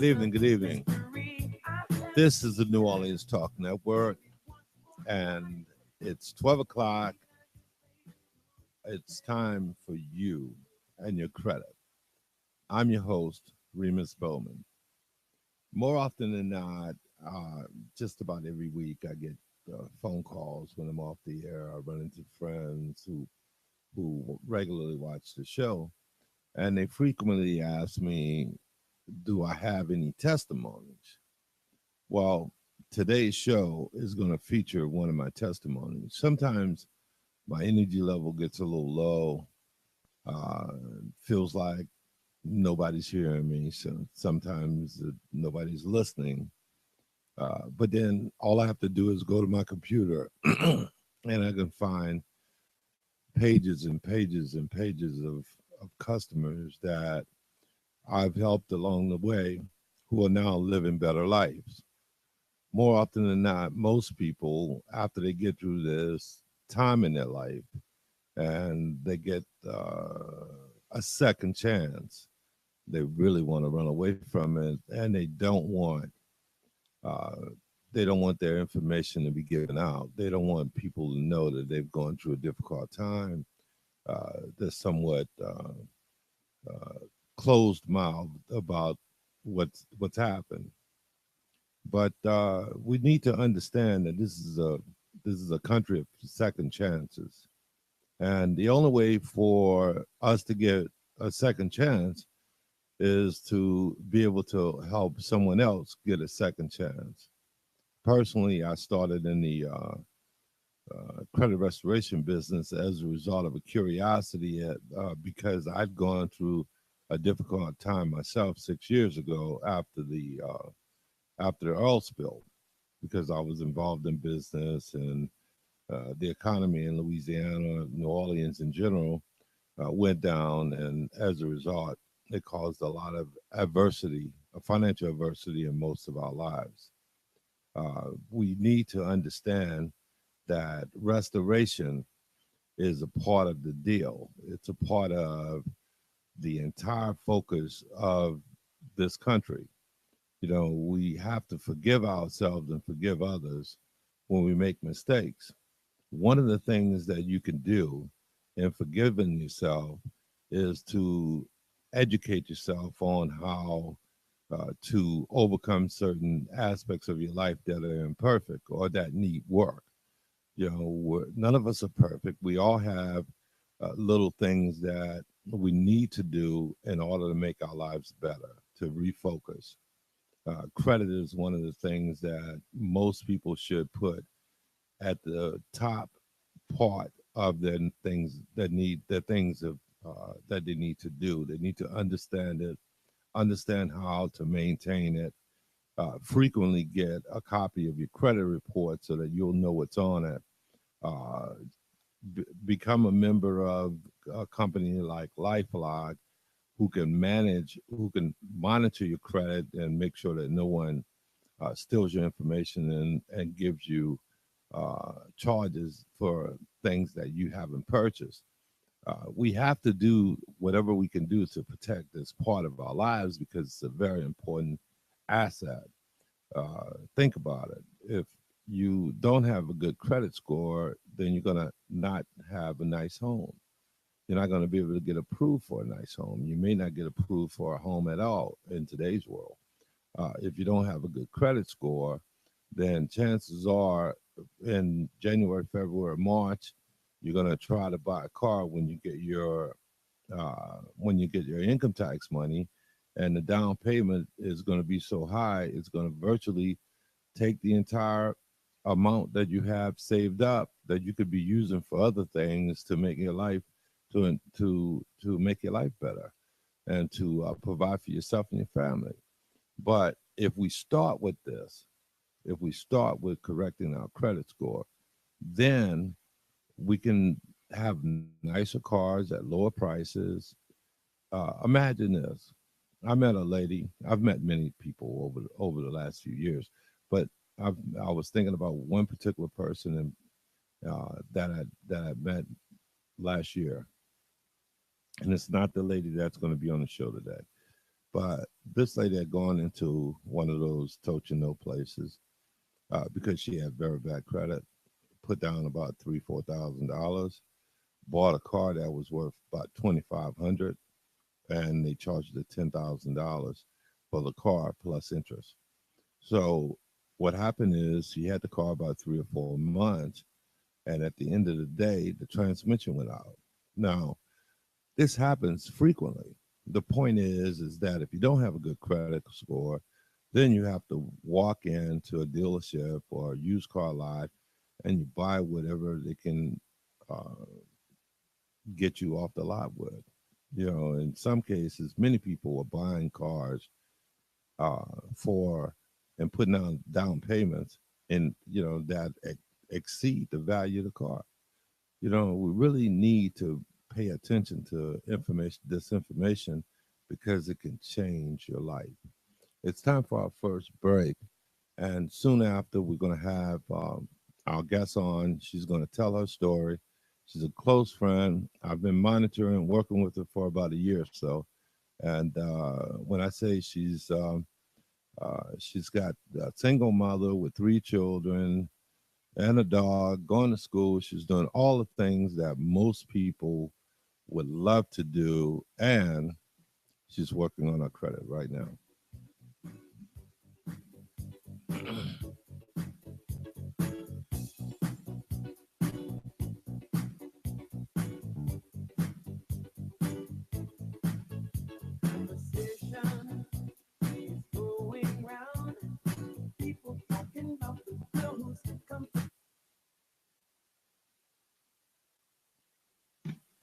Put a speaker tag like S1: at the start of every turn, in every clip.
S1: evening. Good evening. This is the New Orleans Talk Network, and it's 12 o'clock. It's time for you and your credit. I'm your host, Remus Bowman. More often than not, uh, just about every week, I get phone calls when I'm off the air. I run into friends who regularly watch the show, and they frequently ask me, do I have any testimonies? Well, today's show is going to feature one of my testimonies. Sometimes my energy level gets a little low, uh, feels like nobody's hearing me. So sometimes nobody's listening. But then all I have to do is go to my computer and I can find pages and pages and pages of customers that I've helped along the way who are now living better lives. More often than not, most people, after they get through this time in their life and they get a second chance, they really want to run away from it, and uh, they don't want their information to be given out. They don't want people to know that they've gone through a difficult time. They're somewhat uh, closed mouthed about what's happened. But we need to understand that this is a country of second chances, and the only way for us to get a second chance is to be able to help someone else get a second chance. Personally, I started in the credit restoration business as a result of a curiosity because I'd gone through a difficult time myself 6 years ago after the oil spill, because I was involved in business and the economy in Louisiana, New Orleans in general, went down, and as a result, it caused a lot of adversity, financial adversity in most of our lives. We need to understand that restoration is a part of the deal. It's a part of the entire focus of this country. You know, we have to forgive ourselves and forgive others when we make mistakes. One of the things that you can do in forgiving yourself is to educate yourself on how to overcome certain aspects of your life that are imperfect or that need work. You know, none of us are perfect. We all have little things that we need to do in order to make our lives better, to refocus. Credit is one of the things that most people should put at the top part of their things that they need to do. They need to understand it, understand how to maintain it. Frequently get a copy of your credit report so that you'll know what's on it. Uh, Become a member of a company like LifeLock who can monitor your credit and make sure that no one steals your information and gives you charges for things that you haven't purchased. We have to do whatever we can do to protect this part of our lives because it's a very important asset. Think about it. If you don't have a good credit score, then you're going to not have a nice home. You're not going to be able to get approved for a nice home. You may not get approved for a home at all in today's world. If you don't have a good credit score, then chances are in January, February, March, you're going to try to buy a car when you get your income tax money, and the down payment is going to be so high, it's going to virtually take the entire amount that you have saved up that you could be using for other things to make your life to make your life better and to provide for yourself and your family. But if we start with this, if we start with correcting our credit score, then we can have nicer cars at lower prices. Imagine this. I met a lady. I've met many people over the last few years, but I was thinking about one particular person that I met last year, and it's not the lady that's going to be on the show today. But this lady had gone into one of those touch and no places because she had very bad credit, put down about $3,000, $4,000, bought a car that was worth about 2,500, and they charged her $10,000 for the car plus interest. So what happened is she had the car about 3 or 4 months, and at the end of the day, the transmission went out. Now, this happens frequently. The point is that if you don't have a good credit score, then you have to walk into a dealership or a used car lot and you buy whatever they can uh, get you off the lot with. You know, in some cases, many people are buying cars for and putting down payments, and that exceed the value of the car. We really need to pay attention to disinformation, because it can change your life. It's time for our first break. And soon after, we're going to have our guest on. She's going to tell her story. She's a close friend. I've been monitoring, working with her for about a year or so. And when I say she's got a single mother with 3 children and a dog, going to school. She's doing all the things that most people would love to do. And she's working on her credit right now.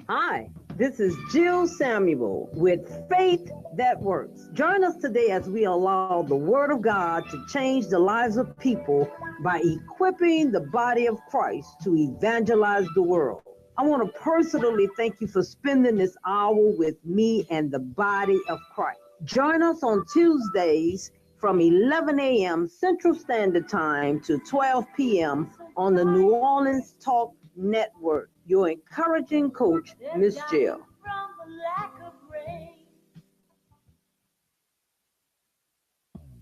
S2: Hi, this is Jill Samuel with Faith That Works. Join us today as we allow the Word of God to change the lives of people by equipping the body of Christ to evangelize the world. I want to personally thank you for spending this hour with me and the body of Christ. Join us on Tuesdays from 11 a.m. Central Standard Time to 12 p.m. on the New Orleans Talk Network. Your encouraging coach, Miss Jill.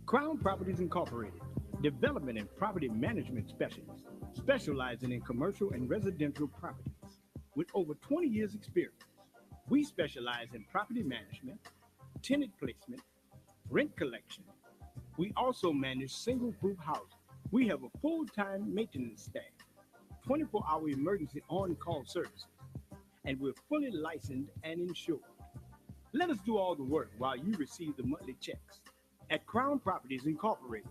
S3: Crown Properties Incorporated, development and property management specialists, specializing in commercial and residential properties. With over 20 years experience, we specialize in property management, tenant placement, rent collection. We also manage single group housing. We have a full-time maintenance staff, 24-hour emergency on-call services, and we're fully licensed and insured. Let us do all the work while you receive the monthly checks at Crown Properties Incorporated.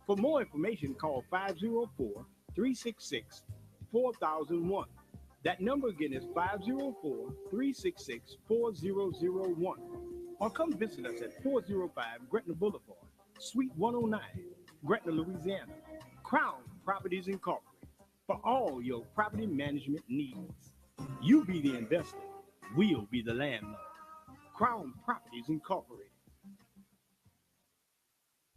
S3: For more information, call 504-366-4001. That number again is 504-366-4001. Or come visit us at 405 Gretna Boulevard, Suite 109, Gretna, Louisiana. Crown Properties Incorporated. For all your property management needs. You be the investor, we'll be the landlord. Crown Properties Incorporated.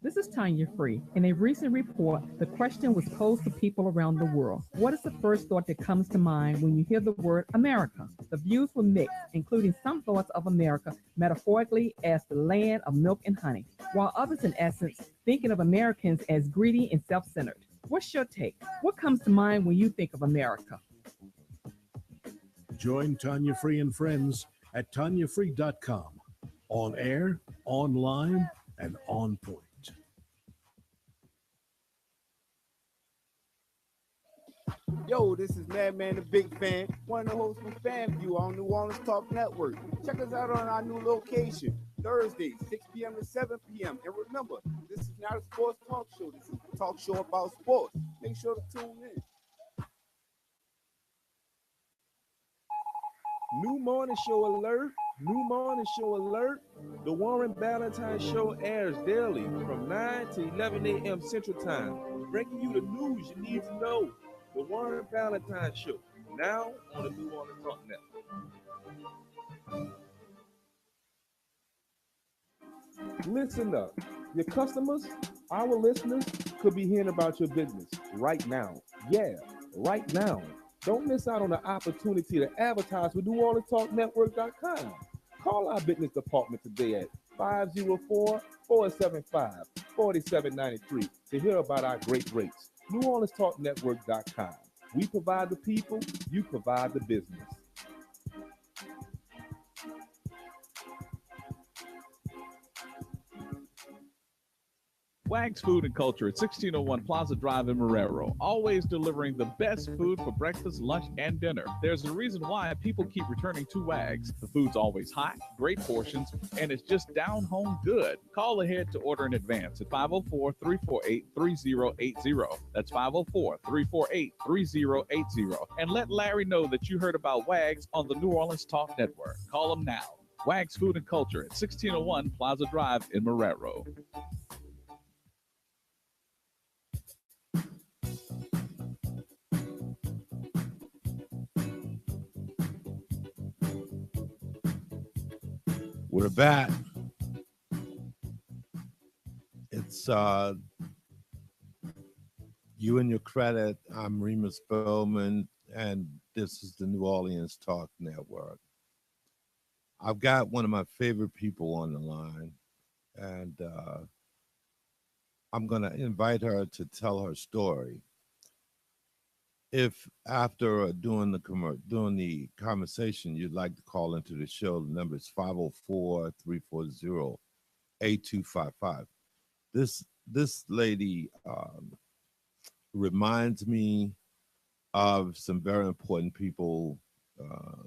S4: This is Tanya Free. In a recent report, the question was posed to people around the world. What is the first thought that comes to mind when you hear the word America? The views were mixed, including some thoughts of America metaphorically as the land of milk and honey, while others, in essence, thinking of Americans as greedy and self-centered. What's your take? What comes to mind when you think of America?
S5: Join Tanya Free and friends at tanyafree.com. On air, online, and on point.
S6: Yo, this is Madman the Big Fan, one of the hosts from FanView on New Orleans Talk Network. Check us out on our new location, Thursdays, 6 p.m. to 7 p.m. And remember, this is not a sports talk show. This is a talk show about sports. Make sure to tune in. New morning show alert. New morning show alert. The Warren Ballantyne Show airs daily from 9 to 11 a.m. Central Time, bringing you the news you need to know. The Warren Ballantyne Show, now on the New Orleans Talk Network. Listen up. Your customers, our listeners, could be hearing about your business right now. Yeah, right now. Don't miss out on the opportunity to advertise with NewOrleansTalkNetwork.com. Call our business department today at
S7: 504-475-4793 to hear about our great rates. NewOrleansTalkNetwork.com. We provide the people, you provide the business.
S8: Wags Food and Culture at 1601 Plaza Drive in Marrero, always delivering the best food for breakfast, lunch, and dinner. There's a reason why people keep returning to Wags. The food's always hot, great portions, and it's just down home good. Call ahead to order in advance at 504-348-3080. That's 504-348-3080. And let Larry know that you heard about Wags on the New Orleans Talk Network. Call him now. Wags Food and Culture at 1601 Plaza Drive in Marrero.
S1: We're back. It's You and Your Credit. I'm Remus Bowman, and this is the New Orleans Talk Network. I've got one of my favorite people on the line, and I'm going to invite her to tell her story. If after doing the conversation, you'd like to call into the show, the number is 504-340-8255. This lady reminds me of some very important people,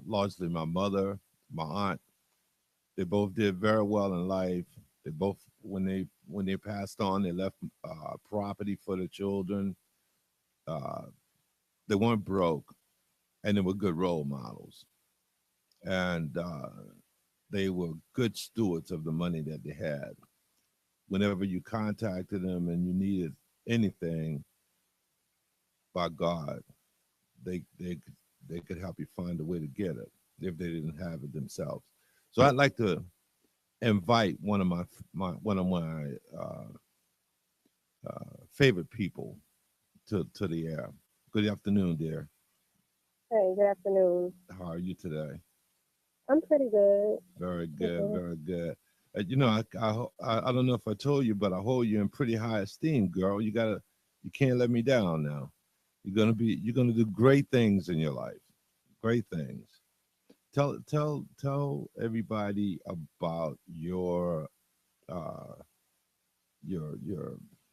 S1: largely my mother, my aunt. They both did very well in life. They both, when they passed on, they left property for the children. They weren't broke, and they were good role models. And they were good stewards of the money that they had. Whenever you contacted them and you needed anything, by God, they could help you find a way to get it if they didn't have it themselves. So I'd like to invite one of my favorite people to the air. Good afternoon, dear.
S9: Hey, good afternoon.
S1: How are you today?
S9: I'm pretty good.
S1: Very good, very good. You know, I don't know if I told you, but I hold you in pretty high esteem, girl. You can't let me down now. You're gonna do great things in your life. Great things. Tell everybody about your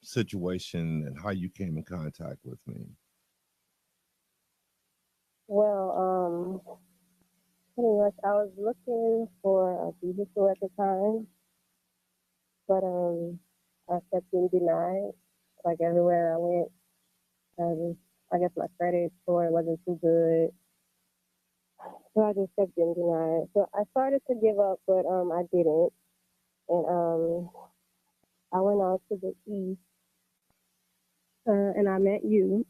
S1: situation and how you came in contact with me.
S9: Well, pretty much I was looking for a vehicle at the time, but I kept getting denied. Like everywhere I went, I guess my credit score wasn't too good. So I just kept getting denied. So I started to give up, but I didn't. And I went out to the east, and I met you.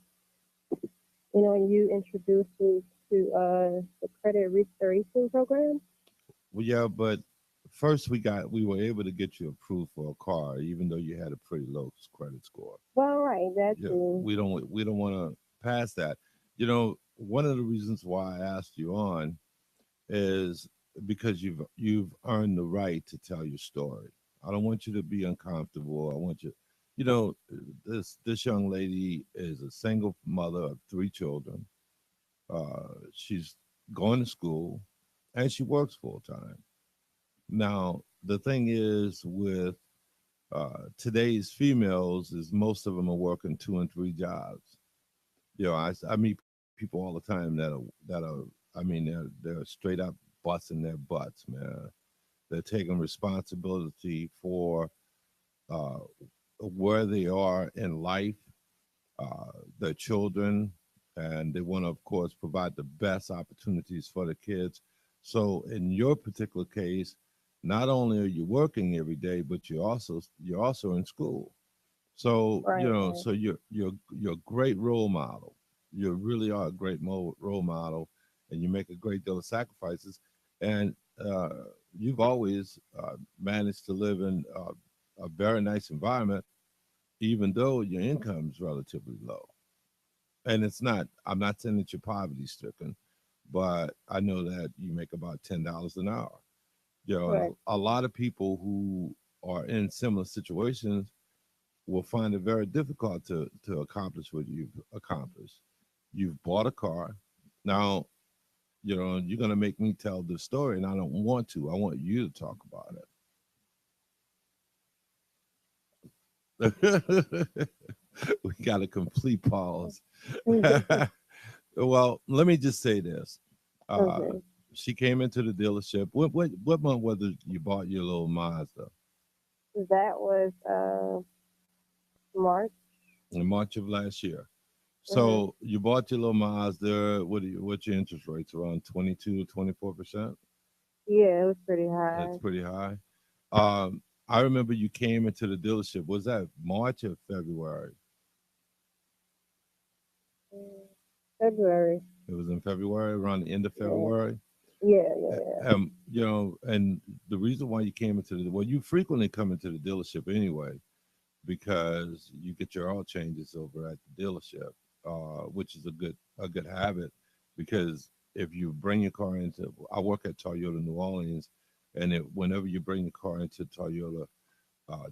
S9: You know, and you introduced me to the credit restoration program.
S1: Well, yeah, but first we were able to get you approved for a car, even though you had a pretty low credit score.
S9: Well, right, that's
S1: Yeah, we don't want to pass that. You know, one of the reasons why I asked you on is because you've earned the right to tell your story. I don't want you to be uncomfortable. I want you, you know, this young lady is a single mother of 3 children. She's going to school, and she works full time. Now, the thing is with today's females is most of them are working 2 and 3 jobs. You know, I meet people all the time that are I mean they're straight up busting their butts, man. They're taking responsibility for uh, where they are in life, their children, and they want to, of course, provide the best opportunities for the kids. So, in your particular case, not only are you working every day, but you're also in school. So,
S9: right.
S1: so you're a great role model. You really are a great role model, and you make a great deal of sacrifices. And you've always managed to live in a very nice environment, even though your income is relatively low. And I'm not saying that you're poverty stricken, but I know that you make about $10 an hour. You know,
S9: Right.
S1: a lot of people who are in similar situations will find it very difficult to accomplish what you've accomplished. You've bought a car. Now, you know, you're gonna make me tell the story, and I don't want to. I want you to talk about it. We got a complete pause. Well, let me just say this. Uh,
S9: Okay.
S1: she came into the dealership. What month was it you bought your little Mazda?
S9: That was March.
S1: In March of last year.
S9: Hmm.
S1: So you bought your little Mazda. What's your interest rates? Around 22, 24%?
S9: Yeah, it was pretty
S1: That's
S9: high.
S1: pretty high. I remember you came into the dealership. Was that March or February?
S9: Mm, February.
S1: It was in February, around the end of
S9: Yeah.
S1: February.
S9: Yeah, yeah, yeah.
S1: You know, and the reason why you came into the well, you frequently come into the dealership anyway, because you get your oil changes over at the dealership, which is a good habit. Because if you bring your car into, I work at Toyota New Orleans, and whenever you bring your car into Toyota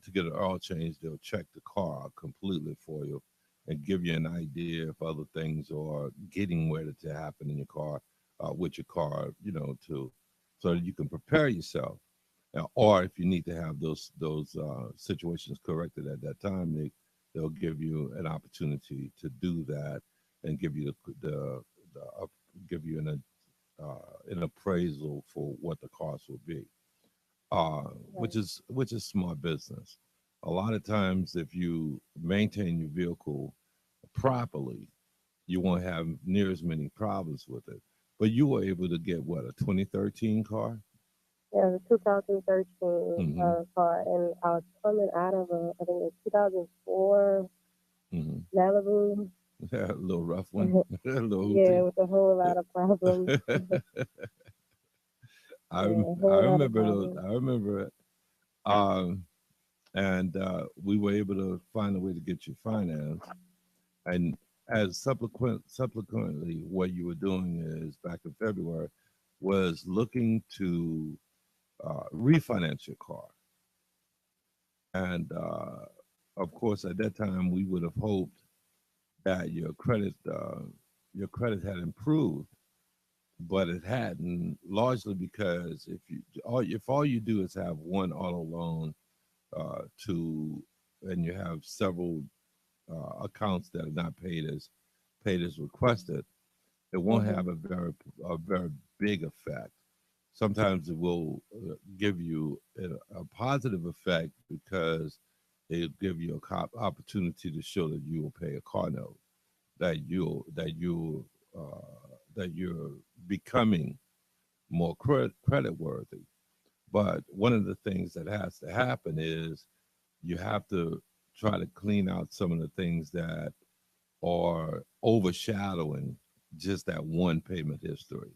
S1: to get an oil change, they'll check the car out completely for you and give you an idea if other things are getting ready to happen in your car, with your car, you know, to so that you can prepare yourself. Or if you need to have those situations corrected at that time, they'll give you an opportunity to do that and give you the give you an appraisal for what the cost will be,
S9: Right.
S1: which is smart business. A lot of times, if you maintain your vehicle properly, you won't have near as many problems with it. But you were able to get what, a 2013 car?
S9: Yeah, it was a 2013
S1: Mm-hmm.
S9: car, and I was coming out of I think it was 2004
S1: Mm-hmm.
S9: Malibu.
S1: A little rough one, a little
S9: Yeah,
S1: hoochie.
S9: with a whole lot of problems.
S1: I
S9: Yeah,
S1: rem-
S9: a
S1: I
S9: whole lot of
S1: remember those.
S9: problems.
S1: I remember it. Um, and we were able to find a way to get you financed. And as subsequently, what you were doing is back in February was looking to refinance your car. And of course, at that time, we would have hoped that your credit had improved, but it hadn't. Largely because if all you do is have one auto loan, to and you have several accounts that are not paid as requested, it won't
S9: Hmm.
S1: have a very big effect. Sometimes it will give you a positive effect because it'll give you a opportunity to show that you will pay a car note, that you're becoming more credit worthy. But one of the things that has to happen is you have to try to clean out some of the things that are overshadowing just that one payment history.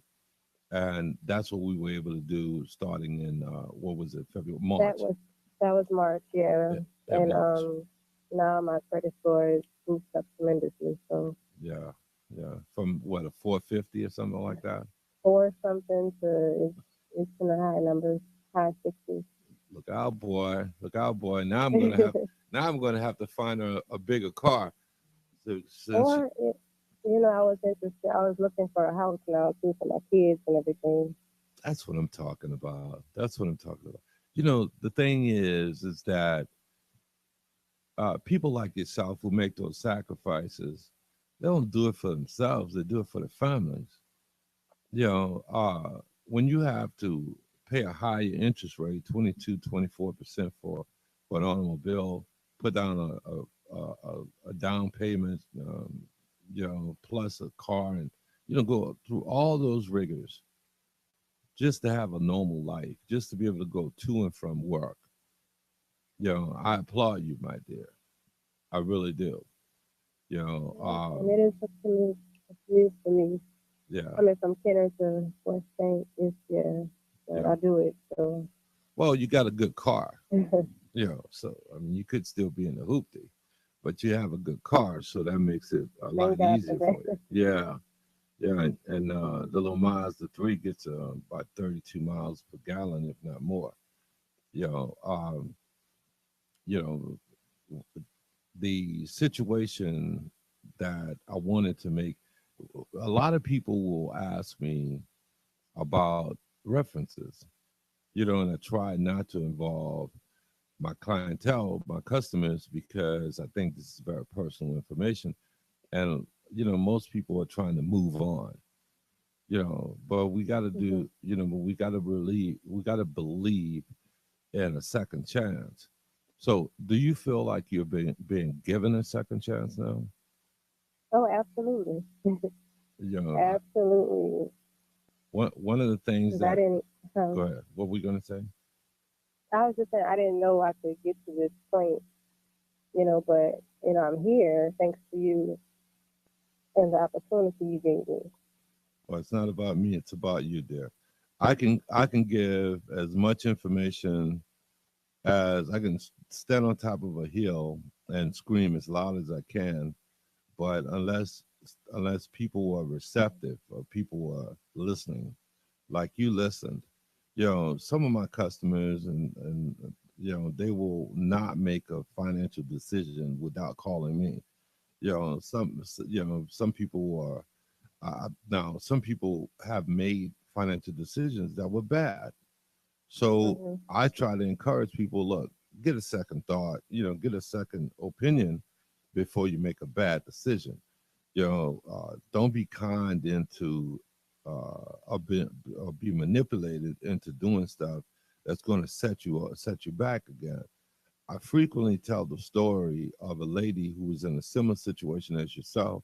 S1: And that's what we were able to do starting in what was it, February,
S9: That
S1: March.
S9: was that was March, yeah.
S1: At
S9: And
S1: March.
S9: now my credit score is boosted up tremendously. So
S1: Yeah, yeah. From what, a 450 or something like that.
S9: four something to it's in the high numbers, high sixties.
S1: Look out, boy! Look out, boy! Now I'm gonna have to find a bigger car. So, since
S9: Or I was interested. I was looking for a house now too for my kids and everything.
S1: that's what I'm talking about. That's what I'm talking about. You know, the thing is that people like yourself who make those sacrifices, they don't do it for themselves. They do it for their families. You know, when you have to pay a higher interest rate, 22, 24% for an automobile, put down a down payment, plus a car, and go through all those rigors just to have a normal life, just to be able to go to and from work. I applaud you, my dear. I really do. You know,
S9: And it is a commute for me.
S1: yeah,
S9: Coming from Kenner to West Bank is but
S1: yeah.
S9: I do it. So
S1: Well, you got a good car,
S9: and
S1: so I mean, you could still be in the hoopty, but you have a good car, so that makes it a
S9: thank
S1: lot
S9: God for
S1: easier for you.
S9: that.
S1: Yeah, Yeah, and the little Mazda 3 gets about 32 miles per gallon, if not more. You know, you know, the situation that I wanted to make. A lot of people will ask me about references, and I try not to involve my clientele, my customers, because I think this is very personal information. And, most people are trying to move on, but we got to
S9: Mm-hmm.
S1: do, but we got to believe in a second chance. So do you feel like you're being given a second chance now?
S9: Oh, absolutely.
S1: You know,
S9: Absolutely.
S1: one of the things
S9: 'Cause I
S1: that,
S9: didn't,
S1: go ahead, what were we going to say?
S9: I was just saying, I didn't know I could get to this point, but, I'm here thanks to you and the opportunity you gave me.
S1: Well, it's not about me, it's about you, dear. I can give as much information as I can, stand on top of a hill and scream as loud as I can, but unless people are receptive or people are listening, like you listened, some of my customers, and they will not make a financial decision without calling me. Some people are, now some people have made financial decisions that were bad. So
S9: Hmm.
S1: I try to encourage people, look, get a second thought, get a second opinion before you make a bad decision. Don't be conned into, or be manipulated into doing stuff that's going to set you back again. I frequently tell the story of a lady who was in a similar situation as yourself,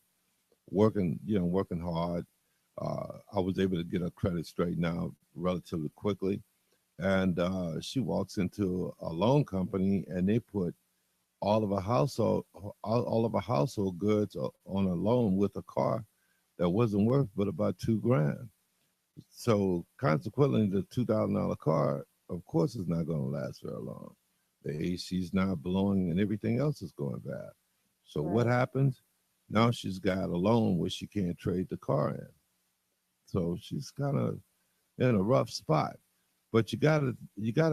S1: working hard. I was able to get her credit straightened out relatively quickly, and she walks into a loan company, and they put all of her household goods on a loan with a car that wasn't worth but about 2 grand. So consequently, the $2,000 car, of course, is not going to last very long. The AC's not blowing, and everything else is going bad. So what
S9: Right.
S1: happens? Now she's got a loan where she can't trade the car in. So she's kind of in a rough spot. But you gotta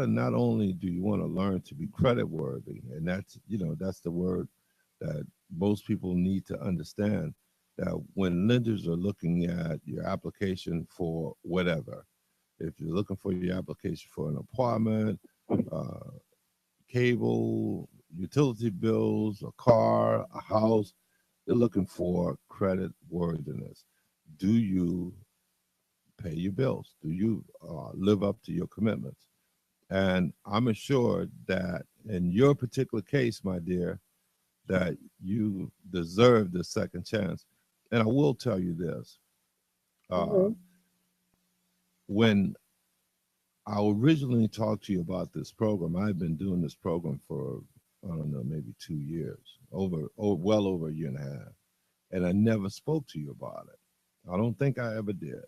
S1: not only do you want to learn to be credit worthy, and that's the word that most people need to understand, that when lenders are looking at your application for whatever, if you're looking for your application for an apartment, uh, cable, utility bills, a car, a house, they're looking for credit worthiness. Do you pay your bills? Do you live up to your commitments? And I'm assured that in your particular case, my dear, that you deserve the second chance. And I will tell you this: uh,
S9: Hmm.
S1: when I originally talked to you about this program, I've been doing this program for, I don't know, maybe 2 years, well over a year and a half, and I never spoke to you about it. I don't think I ever did,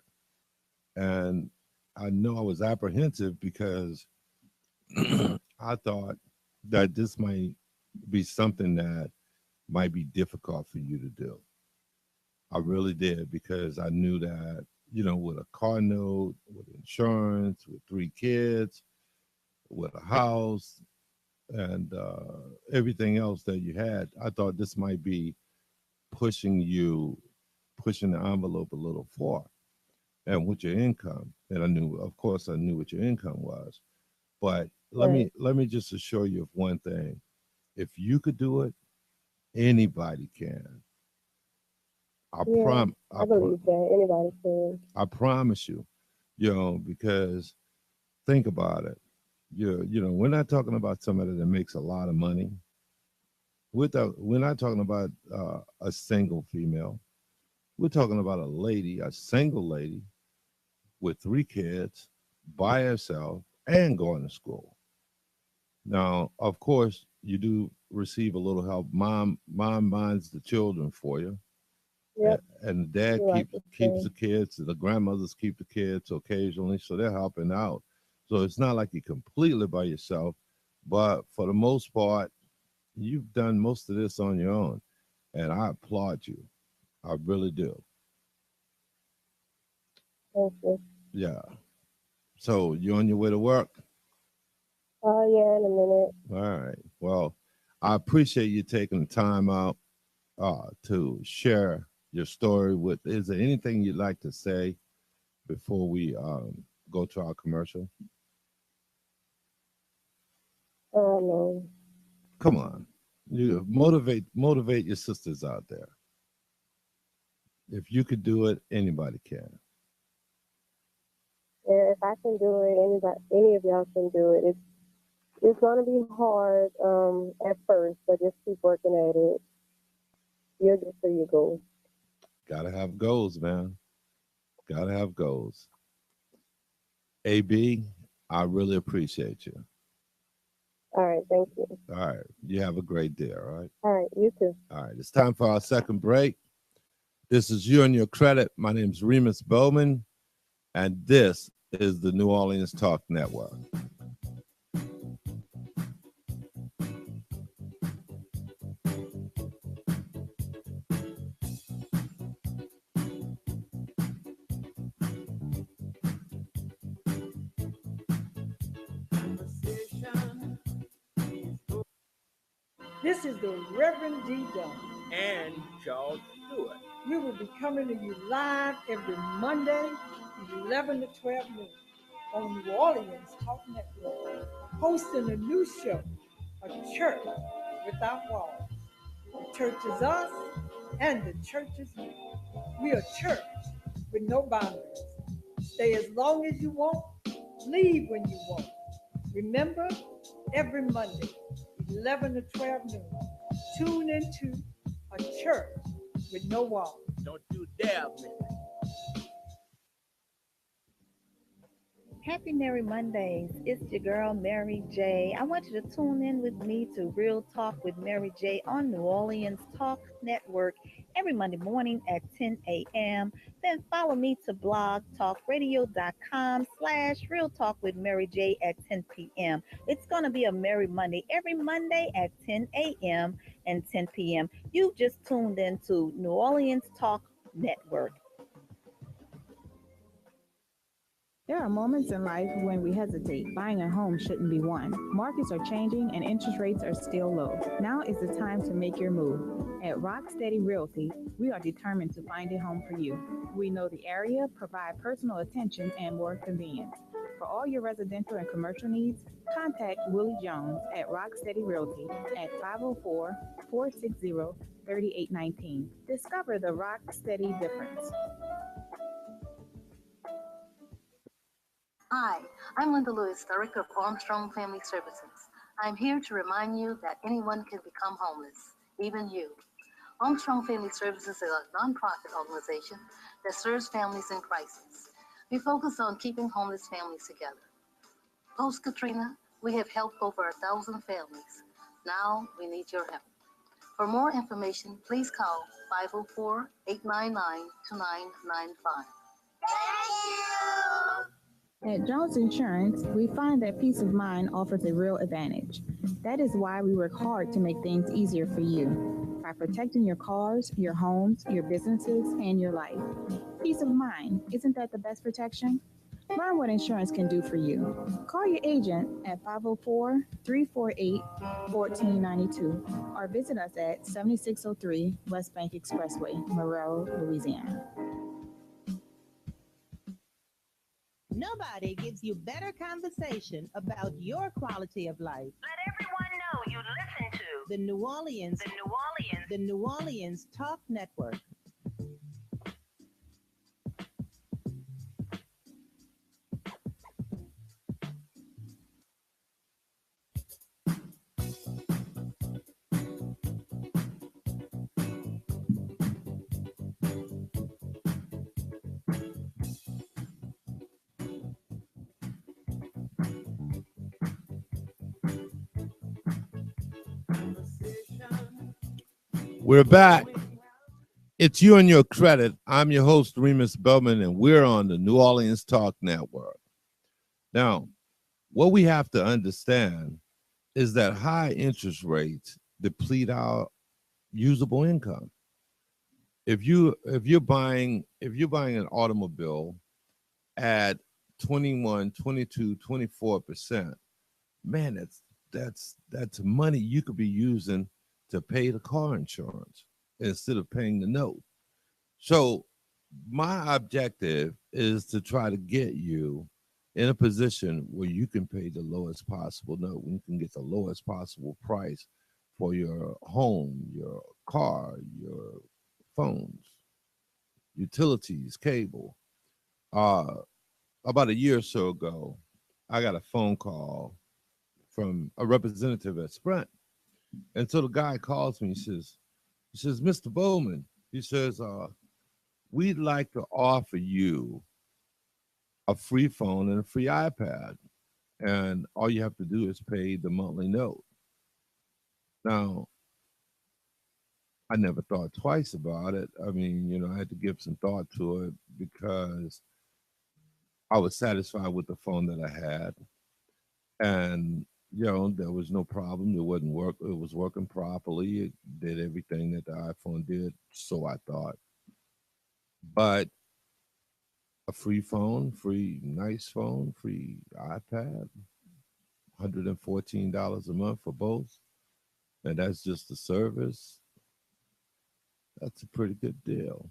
S1: and I know I was apprehensive because I thought that this might be something that might be difficult for you to do. I really did, because I knew that, with a car note, with insurance, with 3 kids, with a house, and everything else that you had, I thought this might be pushing the envelope a little far. And with your income, and of course, I knew what your income was. But let
S9: Right.
S1: me let me just assure you of one thing: if you could do it, anybody can. I
S9: Yeah,
S1: prom I
S9: I
S1: pro-
S9: believe that anybody can.
S1: I promise you, because think about it. We're not talking about somebody that makes a lot of money. We're not talking about a single female. We're talking about a lady, a single lady with 3 kids, by herself, and going to school. Now, of course, you do receive a little help. Mom minds the children for you,
S9: Yep,
S1: and the dad
S9: you're right
S1: keeps
S9: to
S1: keeps
S9: say.
S1: the kids. The grandmothers keep the kids occasionally, so they're helping out. So it's not like you're completely by yourself, but for the most part, you've done most of this on your own, and I applaud you. I really do.
S9: Thank you.
S1: Yeah. So you on your way to work?
S9: Yeah, in a minute.
S1: All right. Well, I appreciate you taking the time out to share your story with. Is there anything you'd like to say before we go to our commercial?
S9: No.
S1: Come on, you motivate your sisters out there. If you could do it, anybody can.
S9: Yeah, if I can do it, any of y'all can do it. It's gonna be hard at first, but just keep working at it. You'll get where you go.
S1: Gotta have goals, man. Gotta have goals. AB, I really appreciate you.
S9: All right, thank you.
S1: All right, you have a great day. All right.
S9: All right, you too.
S1: All right, it's time for our second break. This is You and Your Credit. My name is Remus Bowman, and this is the New Orleans Talk Network.
S10: This is the Reverend D. Dunn.
S3: And Charles Stewart.
S10: We will be coming to you live every Monday, 11 to 12 noon on New Orleans Talk Network, hosting a new show, A Church Without Walls. The church is us, and the church is you. We are church with no boundaries. Stay as long as you want, leave when you want. Remember, every Monday, 11 to 12 noon, tune into A Church with No Walls.
S3: Don't you dare miss it.
S11: Happy Merry Mondays. It's your girl, Mary J. I want you to tune in with me to Real Talk with Mary J on New Orleans Talk Network every Monday morning at 10 a.m. Then follow me to blogtalkradio.com/Real Talk with Mary J at 10 p.m. It's going to be a Merry Monday every Monday at 10 a.m. and 10 p.m. You just tuned in to New Orleans Talk Network.
S12: There are moments in life when we hesitate. Buying a home shouldn't be one. Markets are changing and interest rates are still low. Now is the time to make your move. At Rock Steady Realty, we are determined to find a home for you. We know the area, provide personal attention, and more convenience. For all your residential and commercial needs, contact Willie Jones at Rock Steady Realty at 504-460-3819. Discover the Rock Steady difference.
S13: Hi, I'm Linda Lewis, Director of Armstrong Family Services. I'm here to remind you that anyone can become homeless, even you. Armstrong Family Services is a nonprofit organization that serves families in crisis. We focus on keeping homeless families together. Post-Katrina, we have helped over 1,000 families. Now we need your help. For more information, please call 504-899-2995. Thank you!
S12: At Jones Insurance, we find that peace of mind offers a real advantage. That is why we work hard to make things easier for you by protecting your cars, your homes, your businesses, and your life. Peace of mind, isn't that the best protection? Learn what insurance can do for you. Call your agent at 504-348-1492 or visit us at 7603 West Bank Expressway, Marrero, Louisiana.
S14: Nobody gives you better conversation about your quality of life.
S15: Let everyone know you listen to
S14: The New Orleans Talk Network.
S1: We're back. It's You and Your Credit. I'm your host, Remus Bowman, and we're on the New Orleans Talk Network. Now, what we have to understand is that high interest rates deplete our usable income. If you're buying an automobile at 21, 22, 24%, man, that's money you could be using to pay the car insurance instead of paying the note. So my objective is to try to get you in a position where you can pay the lowest possible note, when you can get the lowest possible price for your home, your car, your phones, utilities, cable. Uh, about a year or so ago, I got a phone call from a representative at Sprint. And so the guy calls me, he says, Mr. Bowman, he says, we'd like to offer you a free phone and a free iPad. And all you have to do is pay the monthly note. Now, I never thought twice about it. I mean, I had to give some thought to it because I was satisfied with the phone that I had. And, there was no problem. It wasn't work. It was working properly. It did everything that the iPhone did. So I thought. But a free phone, free nice phone, free iPad, $114 a month for both. And that's just the service. That's a pretty good deal.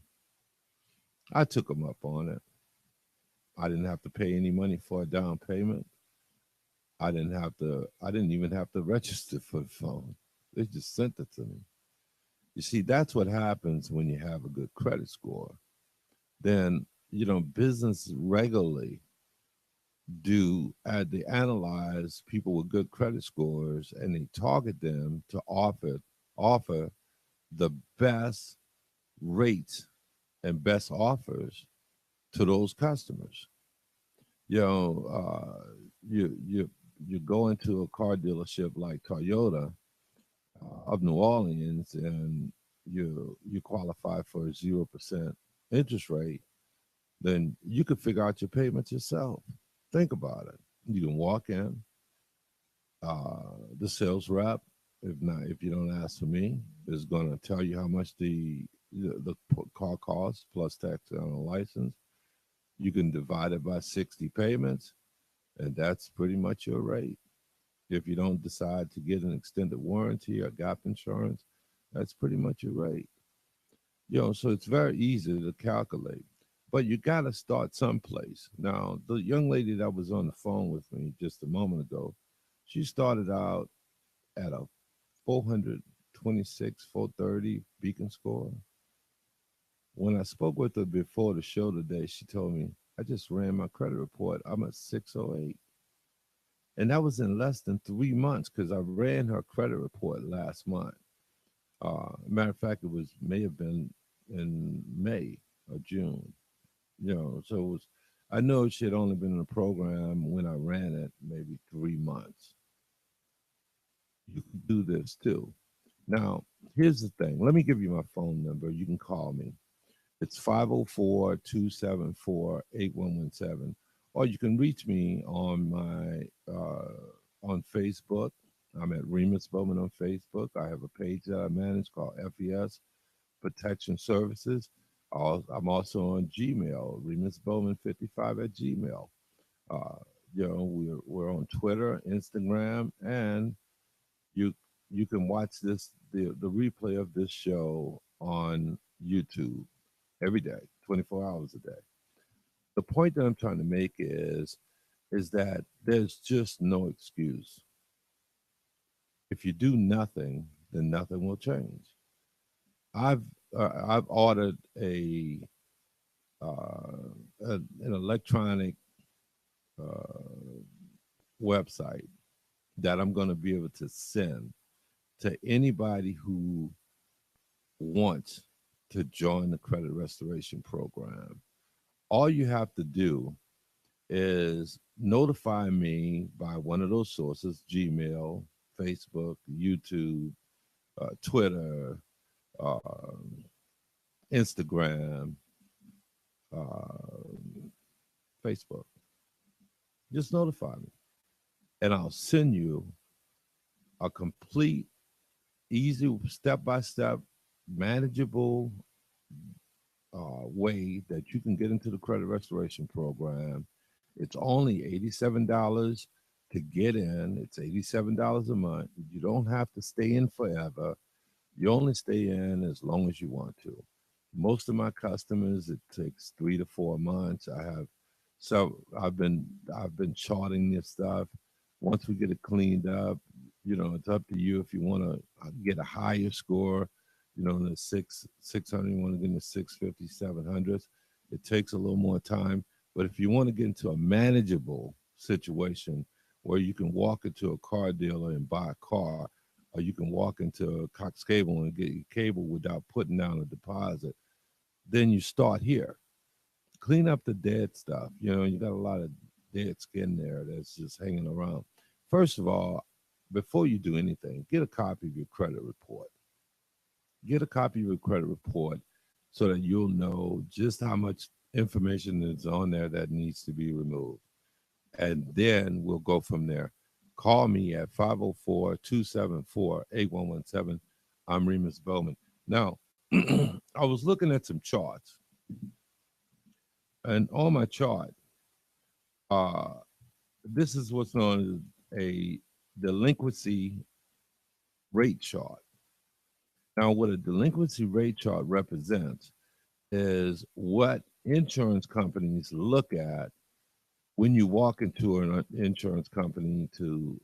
S1: I took them up on it. I didn't have to pay any money for a down payment. I didn't even have to register for the phone. They just sent it to me. You see, that's what happens when you have a good credit score. Then, business regularly they analyze people with good credit scores and they target them to offer the best rates and best offers to those customers. You go into a car dealership like Toyota of New Orleans, and you qualify for a 0% interest rate, then you could figure out your payments yourself. Think about it. You can walk in, the sales rep, if you don't ask for me, is going to tell you how much the car costs plus tax on a license. You can divide it by 60 payments, and that's pretty much your rate. If you don't decide to get an extended warranty or gap insurance, that's pretty much your rate. So it's very easy to calculate, but you got to start someplace. Now, the young lady that was on the phone with me just a moment ago, she started out at a 426, 430 beacon score. When I spoke with her before the show today, she told me, I just ran my credit report. I'm at 608. And that was in less than 3 months because I ran her credit report last month. Matter of fact, may have been in May or June. So it was, I know she had only been in the program when I ran it maybe 3 months. You can do this too. Now, here's the thing. Let me give you my phone number. You can call me. It's 504-274-8117. Or you can reach me on my on Facebook. I'm at Remus Bowman on Facebook. I have a page that I manage called FES Protection Services. I'm also on Gmail, Remus Bowman 55 at Gmail. We're on Twitter, Instagram, and you can watch the replay of this show on YouTube every day, 24 hours a day. The point that I'm trying to make is that there's just no excuse. If you do nothing, then nothing will change. I've ordered an electronic website that I'm going to be able to send to anybody who wants to join the credit restoration program. All you have to do is notify me by one of those sources: Gmail, Facebook, YouTube, Twitter, Instagram, Facebook. Just notify me, and I'll send you a complete, easy, step-by-step, manageable way that you can get into the credit restoration program. It's only $87 to get in. It's $87 a month. You don't have to stay in forever. You only stay in as long as you want to. Most of my customers, it takes 3 to 4 months. I've been charting this stuff. Once we get it cleaned up, it's up to you if you want to get a higher score, in the 600, you want to get in the 650, 700s. It takes a little more time. But if you want to get into a manageable situation where you can walk into a car dealer and buy a car, or you can walk into Cox Cable and get your cable without putting down a deposit, then you start here. Clean up the dead stuff. You got a lot of dead skin there that's just hanging around. First of all, before you do anything, get a copy of your credit report. Get a copy of your credit report so that you'll know just how much information is on there that needs to be removed. And then we'll go from there. Call me at 504-274-8117. I'm Remus Bowman. Now, I was looking at some charts, and on my chart, uh, this is what's known as a delinquency rate chart. Now, what a delinquency rate chart represents is what insurance companies look at when you walk into an insurance company to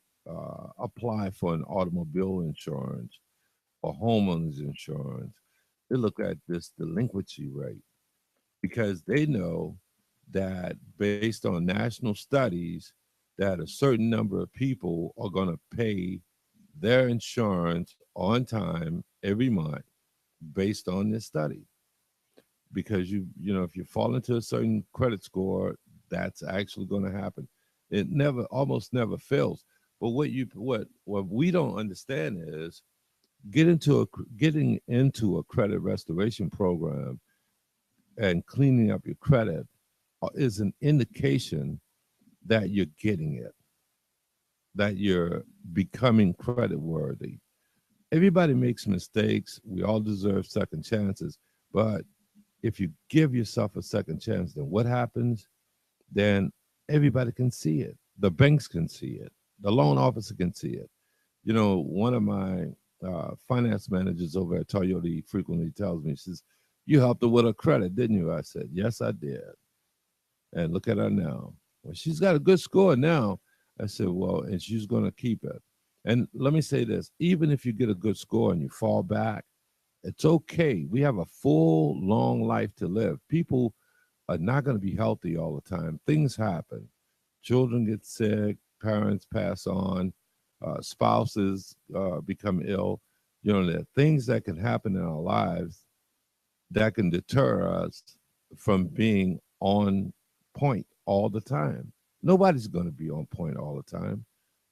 S1: apply for an automobile insurance or homeowners insurance. They look at this delinquency rate because they know that based on national studies that a certain number of people are going to pay their insurance on time every month based on this study. Because if you fall into a certain credit score, that's actually going to happen. It almost never fails. But what we don't understand is getting into a credit restoration program and cleaning up your credit is an indication that you're getting it, that you're becoming credit worthy. Everybody makes mistakes. We all deserve second chances. But if you give yourself a second chance, then what happens? Then everybody can see it. The banks can see it. The loan officer can see it. One of my finance managers over at Toyota frequently tells me, she says, "You helped her with her credit, didn't you?" I said, "Yes, I did." And look at her now. Well, she's got a good score now. I said, "Well, and she's going to keep it." And let me say this, even if you get a good score and you fall back, it's okay. We have a full, long life to live. People are not going to be healthy all the time. Things happen. Children get sick, parents pass on, spouses become ill. There are things that can happen in our lives that can deter us from being on point all the time. Nobody's going to be on point all the time,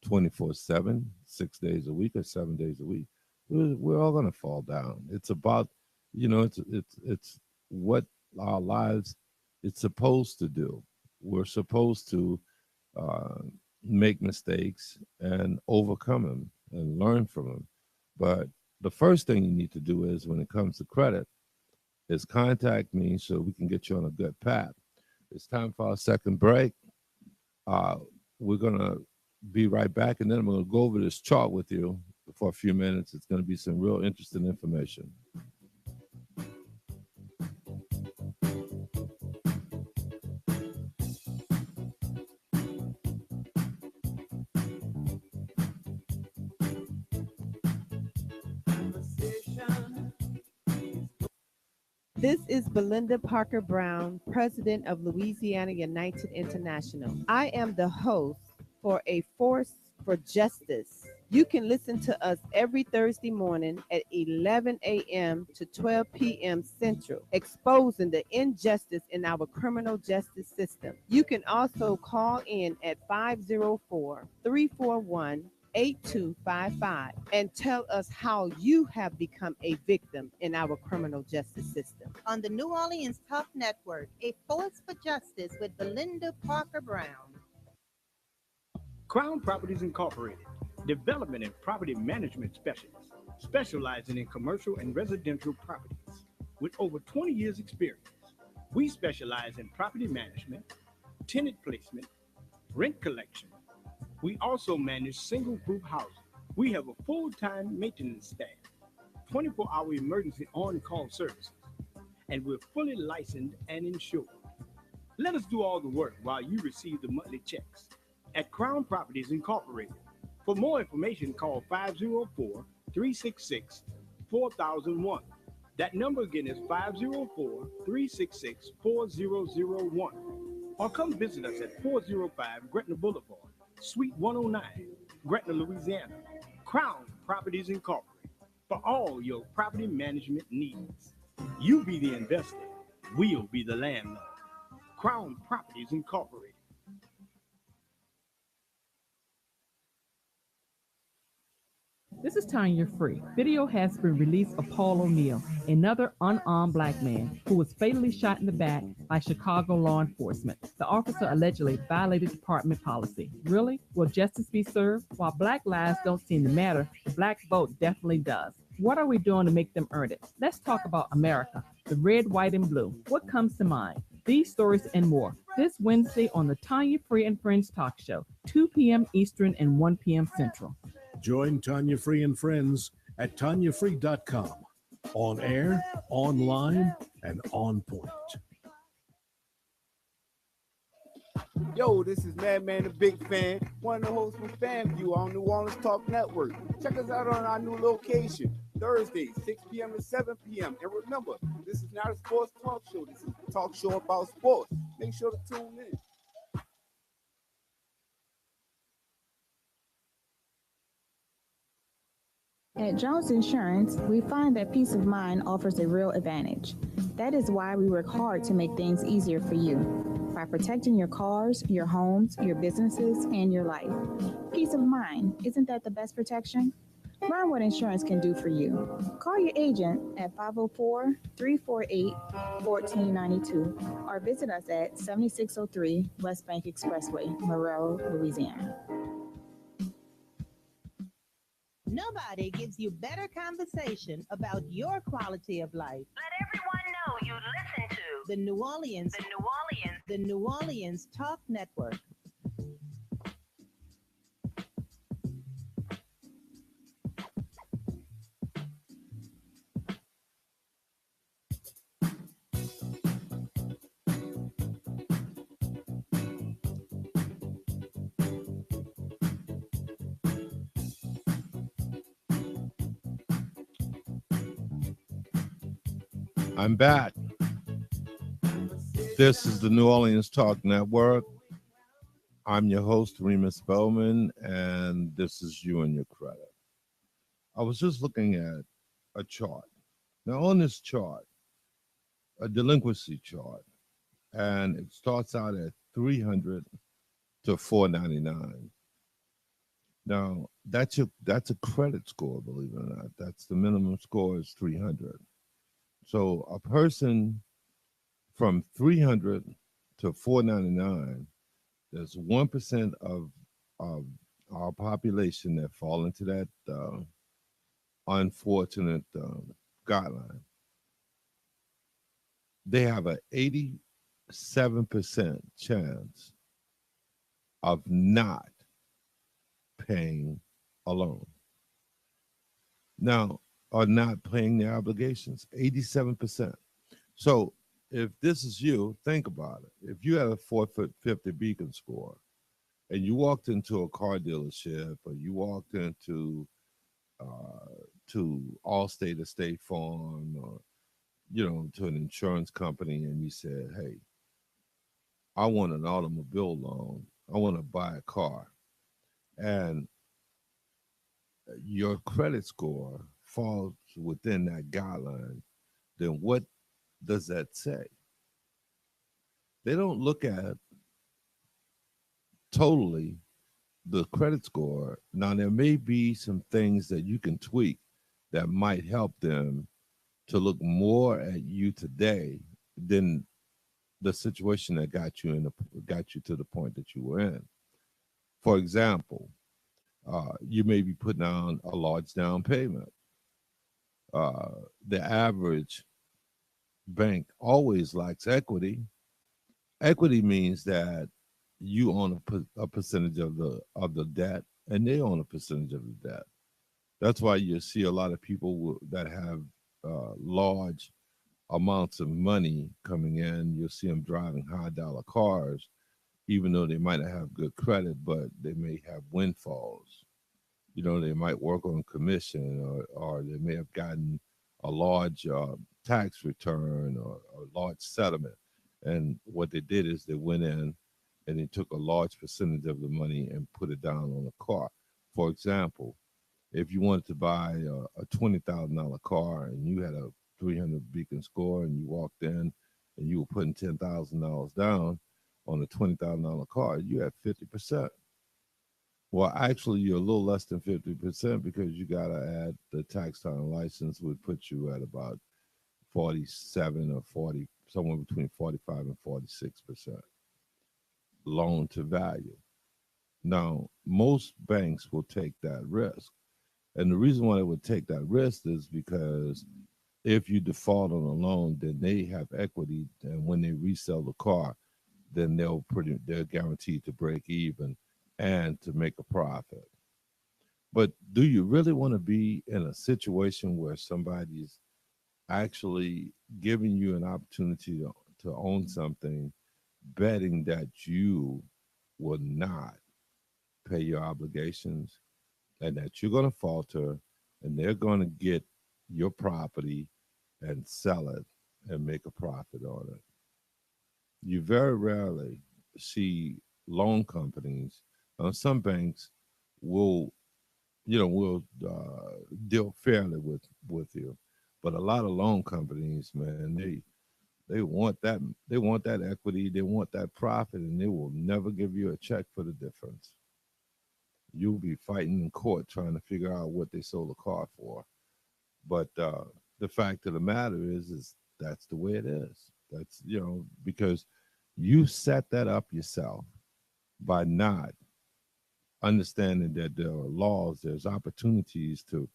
S1: 24/7, 6 days a week or 7 days a week. We're all going to fall down. It's about, it's what our lives it's supposed to do. We're supposed to make mistakes and overcome them and learn from them. But the first thing you need to do is, when it comes to credit, is contact me so we can get you on a good path. It's time for our second break. We're going to be right back, and then I'm going to go over this chart with you for a few minutes. It's going to be some real interesting information.
S14: This is Belinda Parker Brown, President of Louisiana United International. I am the host for A Force for Justice. You can listen to us every Thursday morning at 11 a.m. to 12 p.m. Central, exposing the injustice in our criminal justice system. You can also call in at 504-341-8255 and tell us how you have become a victim in our criminal justice system.
S15: On the New Orleans Talk Network, A Force for Justice with Belinda Parker Brown.
S3: Crown Properties Incorporated, development and property management specialists, specializing in commercial and residential properties. with over 20 years experience. We specialize in property management, tenant placement, rent collection. We also manage single group housing. We have a full-time maintenance staff, 24-hour emergency on-call services, and we're fully licensed and insured. Let us do all the work while you receive the monthly checks at Crown Properties Incorporated. For more information, call 504 366 4001. That number again is 504 366 4001. Or come visit us at 405 Gretna Boulevard, Suite 109, Gretna, Louisiana. Crown Properties Incorporated. For all your property management needs. You be the investor, we'll be the landlord. Crown Properties Incorporated.
S4: This is Tanya Free. Video has been released of Paul O'Neill, another unarmed black man who was fatally shot in the back by Chicago law enforcement. The officer allegedly violated department policy. Really? Will justice be served? While black lives don't seem to matter, the black vote definitely does. What are we doing to make them earn it? Let's talk about America, the red, white, and blue. What comes to mind? These stories and more this Wednesday on the Tanya Free and Friends Talk Show, 2 p.m. Eastern and 1 p.m. Central.
S5: Join Tanya Free and Friends at TanyaFree.com. On air, online, and on point.
S6: Yo, this is Madman the Big Fan, one of the hosts from FanView on New Orleans Talk Network. Check us out on our new location, Thursday, 6 p.m. to 7 p.m. And remember, this is not a sports talk show. This is a talk show about sports. Make sure to tune in.
S12: At Jones Insurance, we find that peace of mind offers a real advantage. That is why we work hard to make things easier for you by protecting your cars, your homes, your businesses, and your life. Peace of mind, isn't that the best protection? Learn what insurance can do for you. Call your agent at 504-348-1492 or visit us at 7603 West Bank Expressway, Marrero, Louisiana.
S15: Nobody gives you better conversation about your quality of life.
S16: Let everyone know you listen to
S15: The New Orleans Talk Network.
S1: I'm back. This is the New Orleans Talk Network. I'm your host, Remus Bowman, and this is You and Your Credit. I was just looking at a chart. Now, on this chart, a delinquency chart, and it starts out at 300 to 499. Now, that's a credit score, believe it or not. That's the minimum score is 300. So a person from 300 to 499, there's 1% of our population that fall into that unfortunate guideline. They have an 87% chance of not paying a loan. Now, are not paying their obligations, 87%. So if this is you, think about it. If you had a 450 Beacon score and you walked into a car dealership or you walked into to Allstate or State Farm or, to an insurance company and you said, hey, I want an automobile loan. I want to buy a car. And your credit score falls within that guideline, then what does that say? They don't look at totally the credit score. Now, there may be some things that you can tweak that might help them to look more at you today than the situation that got you to the point that you were in. For example, you may be putting down a large down payment. The average bank always lacks equity. Equity means that you own a percentage of the debt, and they own a percentage of the debt. That's why you see a lot of people that have large amounts of money coming in. You'll see them driving high dollar cars, even though they might not have good credit, but they may have windfalls. They might work on commission, or they may have gotten a large tax return or a large settlement. And what they did is they went in and they took a large percentage of the money and put it down on a car. For example, if you wanted to buy a $20,000 car and you had a 300 beacon score and you walked in and you were putting $10,000 down on a $20,000 car, you had 50%. Well, actually, you're a little less than 50% because you got to add the tax time license, would put you at about 47 or 40, somewhere between 45 and 46% loan to value. Now, most banks will take that risk. And the reason why they would take that risk is because if you default on a loan, then they have equity, and when they resell the car, then they're guaranteed to break even and to make a profit. But do you really want to be in a situation where somebody's actually giving you an opportunity to own something, betting that you will not pay your obligations and that you're going to falter and they're going to get your property and sell it and make a profit on it? You very rarely see loan companies. Some banks will, will deal fairly with you, but a lot of loan companies, man, they want that equity, they want that profit, and they will never give you a check for the difference. You'll be fighting in court trying to figure out what they sold the car for. But the fact of the matter is that's the way it is. That's because you set that up yourself by not understanding that there are laws, there's opportunities to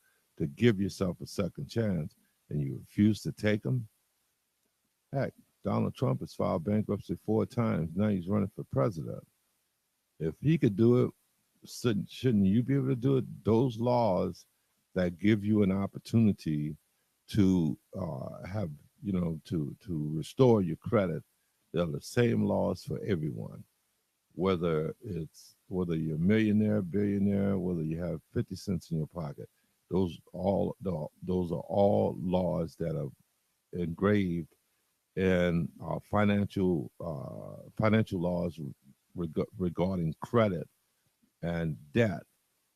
S1: give yourself a second chance, and you refuse to take them. Heck, Donald Trump has filed bankruptcy 4 times. Now he's running for president. If he could do it, shouldn't you be able to do it? Those laws that give you an opportunity to have, to restore your credit, they're the same laws for everyone. Whether you're a millionaire, billionaire, whether you have 50 cents in your pocket, those are all laws that are engraved in financial laws regarding credit and debt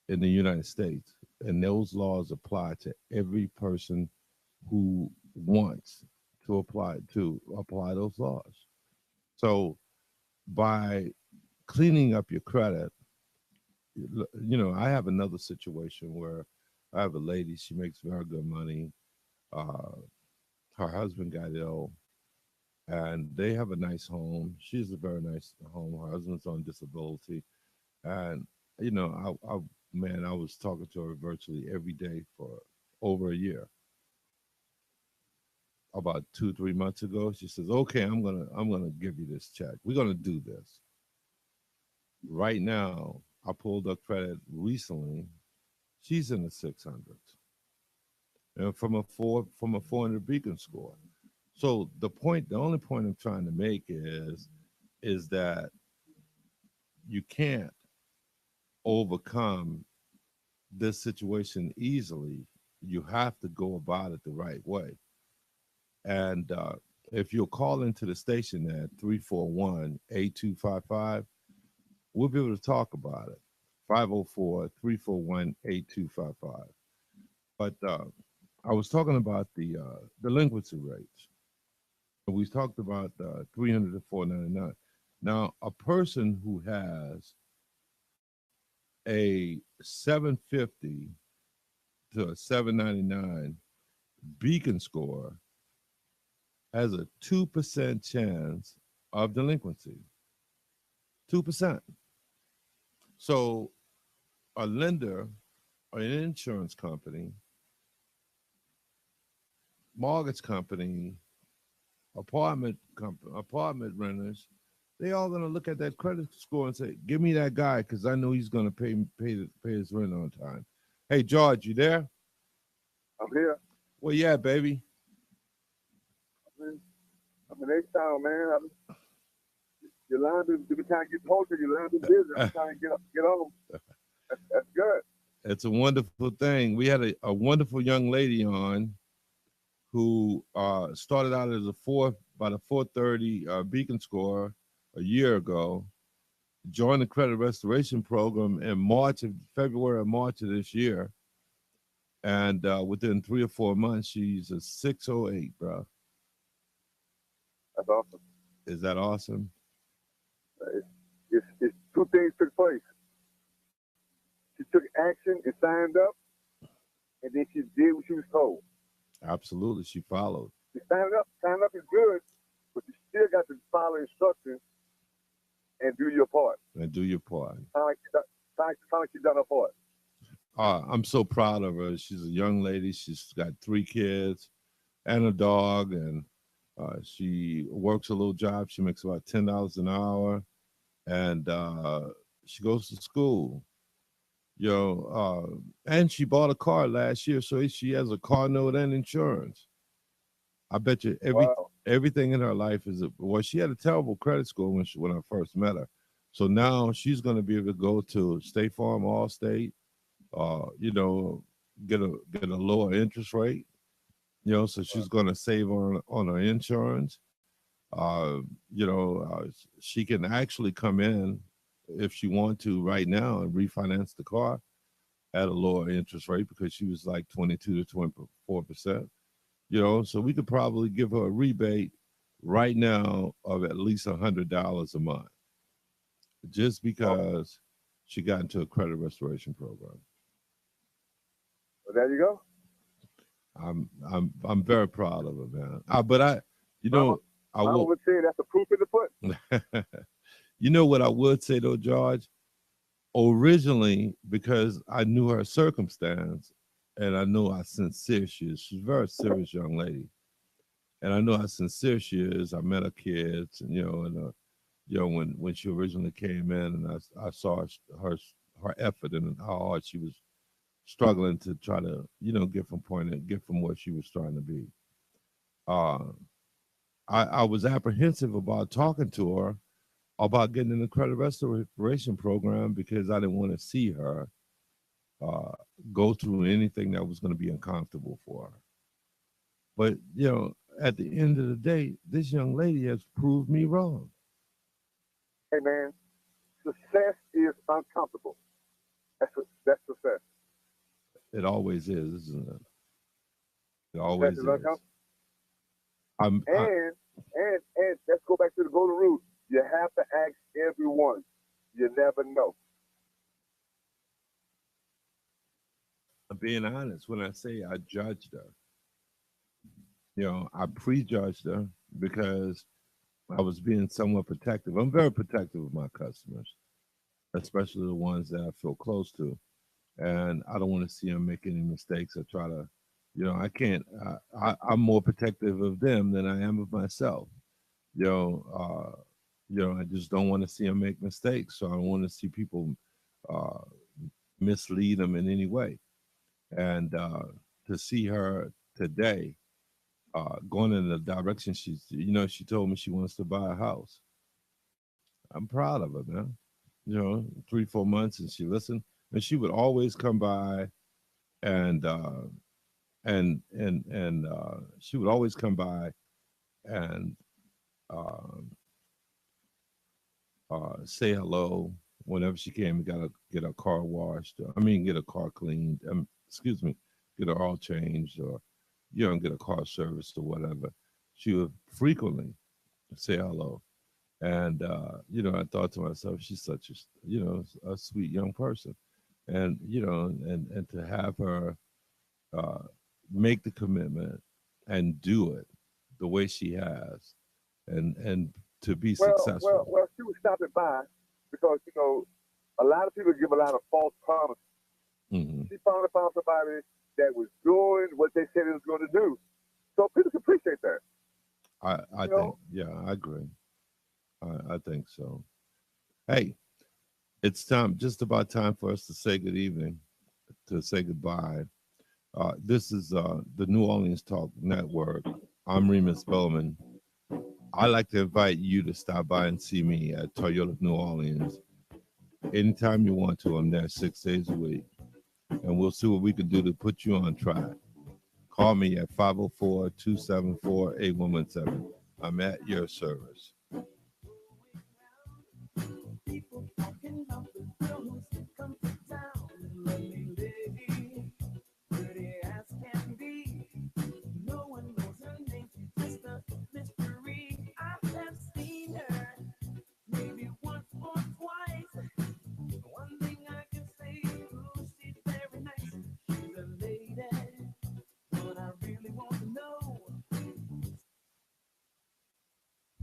S1: in the United States, and those laws apply to every person who wants to apply those laws. So by cleaning up your credit, I have another situation where I have a lady. She makes very good money. Her husband got ill, and they have a nice home. She has a very nice home. Her husband's on disability, and I was talking to her virtually every day for over a year. About 2 3 months ago, she says, "Okay, I'm gonna give you this check. We're gonna do this." Right now, I pulled up credit recently. She's in the 600s, and from a 400 beacon score. So the only point I'm trying to make is that you can't overcome this situation easily. You have to go about it the right way. And if you'll call into the station at 341-8255, we'll be able to talk about it. 504-341-8255. But I was talking about the delinquency rates. We talked about 300 to 499. Now, a person who has a 750 to a 799 beacon score has a 2% chance of delinquency. 2%. So a lender or an insurance company, mortgage company, apartment renters, they all gonna look at that credit score and say, "Give me that guy, because I know he's gonna pay his rent on time." Hey, George, you there?
S17: I'm here.
S1: Well, yeah, baby.
S17: I'm in H-Town, man. Your line been trying to get posted. Your line been busy. I'm trying to get on. That's good.
S1: It's a wonderful thing. We had a wonderful young lady on who started out as about a 430 Beacon score a year ago, joined the credit restoration program in February or March of this year. And within 3 or 4 months, she's a 608, bro.
S17: That's awesome.
S1: Is that awesome?
S17: It's two things took place. She took action and signed up, and then she did what she was told.
S1: Absolutely, she followed.
S17: She signed up. Sign up is good, but you still got to follow instructions and do your part.
S1: And do your part.
S17: Sound like she done her part.
S1: I'm so proud of her. She's a young lady. She's got 3 kids and a dog, and she works a little job. She makes about $10 an hour, and she goes to school. And she bought a car last year, so she has a car note and insurance. I bet you everything in her life is she had a terrible credit score when I first met her. So now she's going to be able to go to State Farm, Allstate, get a lower interest rate. So she's going to save on her insurance. She can actually come in if she want to right now and refinance the car at a lower interest rate, because she was like 22 to 24%. So we could probably give her a rebate right now of at least $100 a month, just because she got into a credit restoration program.
S17: Well, there you go.
S1: I'm very proud of her, man. I
S17: would say that's the proof in the pudding.
S1: You know what I would say though, George? Originally, because I knew her circumstance and I know how sincere she is. She's a very serious young lady. And I know how sincere she is. I met her kids, and when she originally came in, and I saw her effort and how hard she was struggling to try to, get from where she was trying to be. I was apprehensive about talking to her about getting in the credit restoration program, because I didn't want to see her go through anything that was going to be uncomfortable for her. But, at the end of the day, this young lady has proved me wrong.
S17: Hey, man, success is uncomfortable. That's success.
S1: It always is, isn't it? It always is.
S17: And let's go back to the golden rule. You have to ask everyone. You never know.
S1: I'm being honest when I say I judged her. I prejudged her because I was being somewhat protective. I'm very protective of my customers, especially the ones that I feel close to. And I don't want to see them make any mistakes or try to, I can't, I'm more protective of them than I am of myself. I just don't want to see them make mistakes. So I don't want to see people mislead them in any way. And to see her today going in the direction she told me she wants to buy a house. I'm proud of her, man. 3-4 months, and she listened, and she would always come by, and she would always come by and say hello whenever she came and get her car washed. Get a car cleaned. Get her oil changed, or get a car serviced or whatever. She would frequently say hello. And, I thought to myself, she's such a sweet young person. And, and to have her make the commitment and do it the way she has, and to be successful.
S17: Well, she was stopping by because, a lot of people give a lot of false promises.
S1: Mm-hmm.
S17: She found somebody that was doing what they said it was going to do. So people can appreciate that.
S1: I think, yeah, I agree. I think so. Hey, it's time, just about time for us to say good evening, to say goodbye. This is the New Orleans Talk Network. I'm Remus Bowman. I'd like to invite you to stop by and see me at Toyota New Orleans anytime you want to. I'm there 6 days a week, and we'll see what we can do to put you on track. Call me at 504-274-8117. I'm at your service.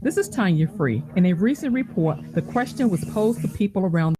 S4: This is Tanya Free. In a recent report, the question was posed to people around